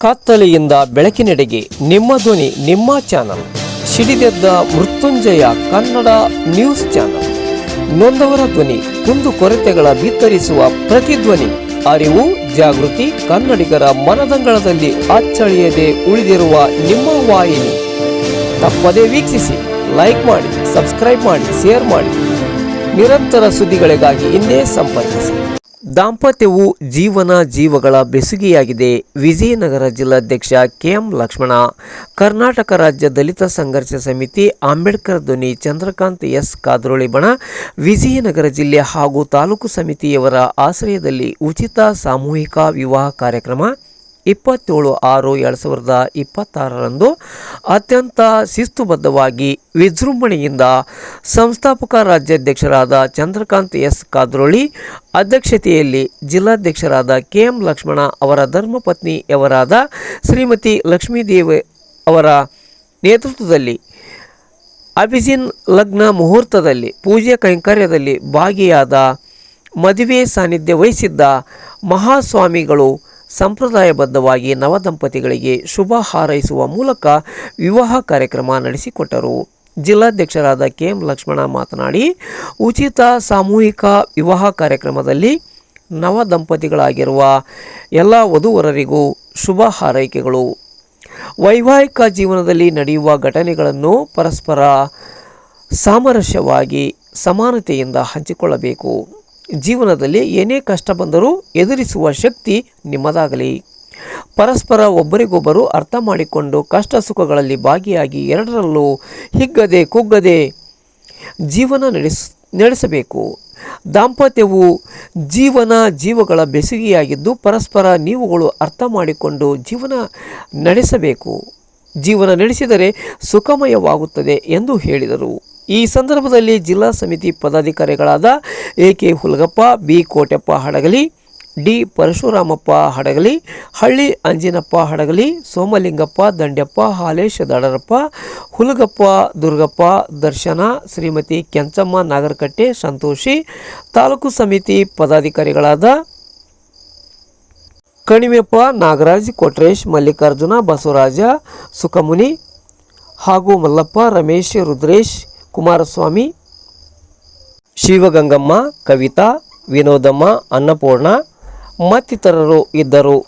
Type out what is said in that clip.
ಕತ್ತಲೆಯಿಂದ ಬೆಳಕಿನೆಡೆಗೆ ನಿಮ್ಮ ಧ್ವನಿ ನಿಮ್ಮ ಚಾನಲ್ ಸಿಡಿದೆದ್ದ ಮೃತ್ಯುಂಜಯ ಕನ್ನಡ ನ್ಯೂಸ್ ಚಾನಲ್. ನೊಂದವರ ಧ್ವನಿ, ಕುಂದು ಕೊರತೆಗಳ ಬಿತ್ತರಿಸುವ ಪ್ರತಿಧ್ವನಿ, ಅರಿವು ಜಾಗೃತಿ, ಕನ್ನಡಿಗರ ಮನದಂಗಳದಲ್ಲಿ ಅಚ್ಚಳಿಯದೆ ಉಳಿದಿರುವ ನಿಮ್ಮ ವಾಹಿನಿ. ತಪ್ಪದೇ ವೀಕ್ಷಿಸಿ, ಲೈಕ್ ಮಾಡಿ, ಸಬ್ಸ್ಕ್ರೈಬ್ ಮಾಡಿ, ಶೇರ್ ಮಾಡಿ. ನಿರಂತರ ಸುದ್ದಿಗಳಿಗಾಗಿ ಹಿಂದೆ ಸಂಪರ್ಕಿಸಿ. ದಾಂಪತ್ಯವು ಜೀವಗಳ ಬೆಸುಗೆಯಾಗಿದೆ. ವಿಜಯನಗರ ಜಿಲ್ಲಾಧ್ಯಕ್ಷ ಕೆಎಂ ಲಕ್ಷ್ಮಣ, ಕರ್ನಾಟಕ ರಾಜ್ಯ ದಲಿತ ಸಂಘರ್ಷ ಸಮಿತಿ, ಅಂಬೇಡ್ಕರ್ ಧ್ವನಿ ಚಂದ್ರಕಾಂತ್ ಎಸ್ ಕಾದ್ರೋಳಿ ಬಣ, ವಿಜಯನಗರ ಜಿಲ್ಲೆ ಹಾಗೂ ತಾಲೂಕು ಸಮಿತಿಯವರ ಆಶ್ರಯದಲ್ಲಿ ಉಚಿತ ಸಾಮೂಹಿಕ ವಿವಾಹ ಕಾರ್ಯಕ್ರಮ 27/6/2026ರಂದು ಅತ್ಯಂತ ಶಿಸ್ತುಬದ್ಧವಾಗಿ ವಿಜೃಂಭಣೆಯಿಂದ ಸಂಸ್ಥಾಪಕ ರಾಜ್ಯಾಧ್ಯಕ್ಷರಾದ ಚಂದ್ರಕಾಂತ್ ಎಸ್ ಕಾದ್ರೋಳಿ ಅಧ್ಯಕ್ಷತೆಯಲ್ಲಿ ಜಿಲ್ಲಾಧ್ಯಕ್ಷರಾದ ಕೆಎಂ ಲಕ್ಷ್ಮಣ ಅವರ ಧರ್ಮಪತ್ನಿಯವರಾದ ಶ್ರೀಮತಿ ಲಕ್ಷ್ಮೀದೇವಿ ಅವರ ನೇತೃತ್ವದಲ್ಲಿ ಅಭಿಜಿನ್ ಲಗ್ನ ಮುಹೂರ್ತದಲ್ಲಿ ಪೂಜೆ ಕೈಂಕರ್ಯದಲ್ಲಿ ಭಾಗಿಯಾದ ಮದುವೆ ಸಾನ್ನಿಧ್ಯ ವಹಿಸಿದ್ದ ಮಹಾಸ್ವಾಮಿಗಳು ಸಂಪ್ರದಾಯಬದ್ಧವಾಗಿ ನವದಂಪತಿಗಳಿಗೆ ಶುಭ ಹಾರೈಸುವ ಮೂಲಕ ವಿವಾಹ ಕಾರ್ಯಕ್ರಮ ನಡೆಸಿಕೊಟ್ಟರು. ಜಿಲ್ಲಾಧ್ಯಕ್ಷರಾದ ಕೆಎಂ ಲಕ್ಷ್ಮಣ ಮಾತನಾಡಿ, ಉಚಿತ ಸಾಮೂಹಿಕ ವಿವಾಹ ಕಾರ್ಯಕ್ರಮದಲ್ಲಿ ನವದಂಪತಿಗಳಾಗಿರುವ ಎಲ್ಲ ವಧುವರರಿಗೂ ಶುಭ ಹಾರೈಕೆಗಳು. ವೈವಾಹಿಕ ಜೀವನದಲ್ಲಿ ನಡೆಯುವ ಘಟನೆಗಳನ್ನು ಪರಸ್ಪರ ಸಾಮರಸ್ಯವಾಗಿ ಸಮಾನತೆಯಿಂದ ಹಂಚಿಕೊಳ್ಳಬೇಕು. ಜೀವನದಲ್ಲಿ ಏನೇ ಕಷ್ಟ ಬಂದರೂ ಎದುರಿಸುವ ಶಕ್ತಿ ನಿಮ್ಮದಾಗಲಿ. ಪರಸ್ಪರ ಒಬ್ಬರಿಗೊಬ್ಬರು ಅರ್ಥ ಮಾಡಿಕೊಂಡು ಕಷ್ಟ ಸುಖಗಳಲ್ಲಿ ಭಾಗಿಯಾಗಿ ಎರಡರಲ್ಲೂ ಹಿಗ್ಗದೆ ಕುಗ್ಗದೆ ಜೀವನ ನಡೆಸಬೇಕು. ದಾಂಪತ್ಯವು ಜೀವಗಳ ಬೆಸುಗೆಯಾಗಿದ್ದು ಪರಸ್ಪರ ನೀವುಗಳು ಅರ್ಥ ಮಾಡಿಕೊಂಡು ಜೀವನ ನಡೆಸಬೇಕು. ಜೀವನ ನಡೆಸಿದರೆ ಸುಖಮಯವಾಗುತ್ತದೆ ಎಂದು ಹೇಳಿದರು. ಈ ಸಂದರ್ಭದಲ್ಲಿ ಜಿಲ್ಲಾ ಸಮಿತಿ ಪದಾಧಿಕಾರಿಗಳಾದ A K Hulagappa, B Koteppa Hadagali, D Parashuramappa Hadagali, Halli Anjinappa Hadagali, Somalingappa ದಂಡ್ಯಪ್ಪ, Halesh ದಡರಪ್ಪ, Hulagappa, Durgappa, ದರ್ಶನ, ಶ್ರೀಮತಿ ಕೆಂಚಮ್ಮ ನಾಗರಕಟ್ಟೆ, ಸಂತೋಷಿ, ತಾಲೂಕು ಸಮಿತಿ ಪದಾಧಿಕಾರಿಗಳಾದ ಕಣಿವೆಪ್ಪ, ನಾಗರಾಜ್, ಕೊಟ್ರೇಶ್, ಮಲ್ಲಿಕಾರ್ಜುನ, ಬಸವರಾಜ, ಸುಖಮುನಿ ಹಾಗೂ ಮಲ್ಲಪ್ಪ, ರಮೇಶ್, ರುದ್ರೇಶ್, ಕುಮಾರಸ್ವಾಮಿ, ಶಿವಗಂಗಮ್ಮ, ಕವಿತಾ, ವಿನೋದಮ್ಮ, ಅನ್ನಪೂರ್ಣ ಮತ್ತಿತರರು ಇದ್ದರು.